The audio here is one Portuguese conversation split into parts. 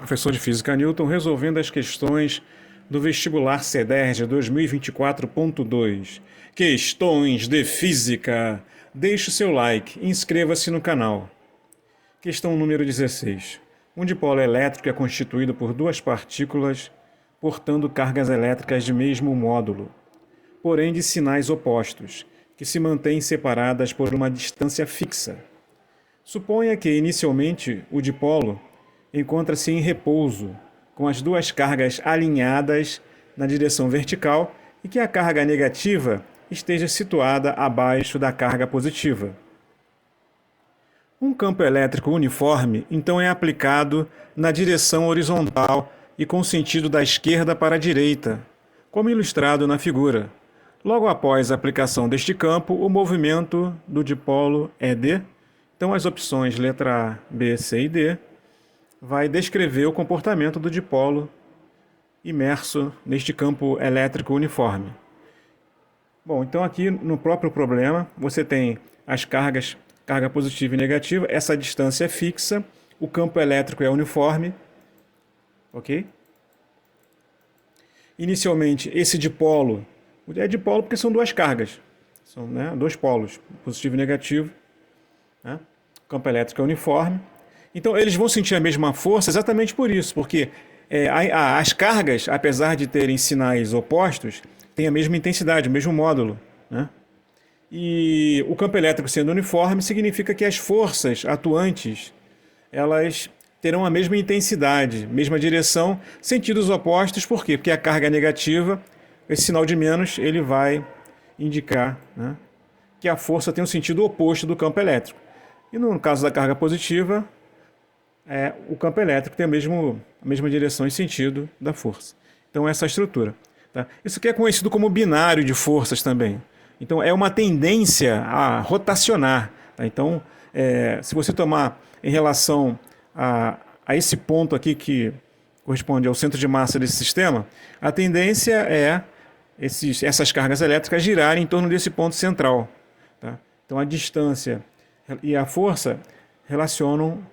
Professor de Física Newton, resolvendo as questões do vestibular CEDERJ 2024.2. Questões de Física. Deixe o seu like e inscreva-se no canal. Questão número 16. Um dipolo elétrico é constituído por duas partículas portando cargas elétricas de mesmo módulo, porém de sinais opostos, que se mantêm separadas por uma distância fixa. Suponha que, inicialmente, o dipolo encontra-se em repouso, com as duas cargas alinhadas na direção vertical e que a carga negativa esteja situada abaixo da carga positiva. Um campo elétrico uniforme, então, é aplicado na direção horizontal e com sentido da esquerda para a direita, como ilustrado na figura. Logo após a aplicação deste campo, o movimento do dipolo é D. Então, as opções letra A, B, C e D vai descrever o comportamento do dipolo imerso neste campo elétrico uniforme. Bom, então aqui no próprio problema você tem as cargas, carga positiva e negativa, essa distância é fixa, o campo elétrico é uniforme, ok? Inicialmente, esse dipolo, é dipolo porque são duas cargas, são dois polos, positivo e negativo, né? O campo elétrico é uniforme. Então, eles vão sentir a mesma força exatamente por isso, porque as cargas, apesar de terem sinais opostos, têm a mesma intensidade, o mesmo módulo, né? E o campo elétrico sendo uniforme significa que as forças atuantes, elas terão a mesma intensidade, mesma direção, sentidos opostos. Por quê? Porque a carga negativa, esse sinal de menos, ele vai indicar, né, que a força tem um sentido oposto do campo elétrico. E no caso da carga positiva, o campo elétrico tem a mesma direção e sentido da força. Então, essa é a estrutura. Tá? Isso aqui é conhecido como binário de forças também. Então, é uma tendência a rotacionar. Tá? Então, se você tomar em relação a esse ponto aqui que corresponde ao centro de massa desse sistema, a tendência é essas cargas elétricas girarem em torno desse ponto central. Tá? Então, a distância e a força relacionam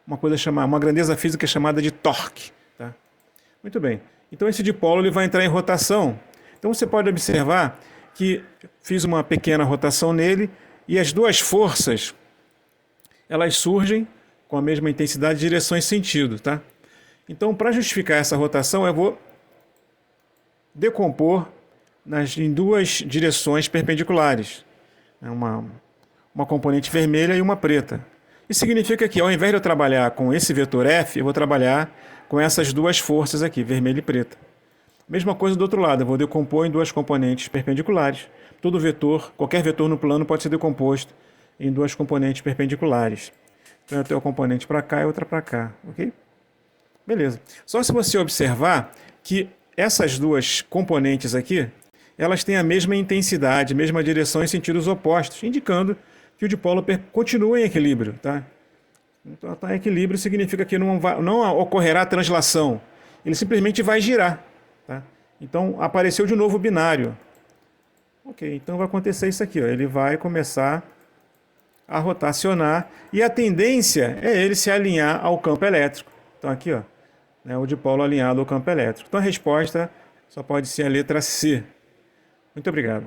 uma grandeza física chamada de torque. Tá? Muito bem. Então, esse dipolo ele vai entrar em rotação. Então, você pode observar que fiz uma pequena rotação nele e as duas forças elas surgem com a mesma intensidade, direção e sentido. Tá? Então, para justificar essa rotação, eu vou decompor em duas direções perpendiculares. Uma componente vermelha e uma preta. Isso significa que, ao invés de eu trabalhar com esse vetor F, eu vou trabalhar com essas duas forças aqui, vermelha e preta. Mesma coisa do outro lado, eu vou decompor em duas componentes perpendiculares. Todo vetor, qualquer vetor no plano pode ser decomposto em duas componentes perpendiculares. Então eu tenho uma componente para cá e outra para cá, ok? Beleza. Só se você observar que essas duas componentes aqui, elas têm a mesma intensidade, mesma direção em sentidos opostos, indicando que o dipolo continua em equilíbrio. Tá? Então, em equilíbrio significa que não ocorrerá translação. Ele simplesmente vai girar. Tá? Então, apareceu de novo o binário. Ok, então vai acontecer isso aqui. Ó. Ele vai começar a rotacionar e a tendência é ele se alinhar ao campo elétrico. Então, aqui, ó, o dipolo alinhado ao campo elétrico. Então, a resposta só pode ser a letra C. Muito obrigado.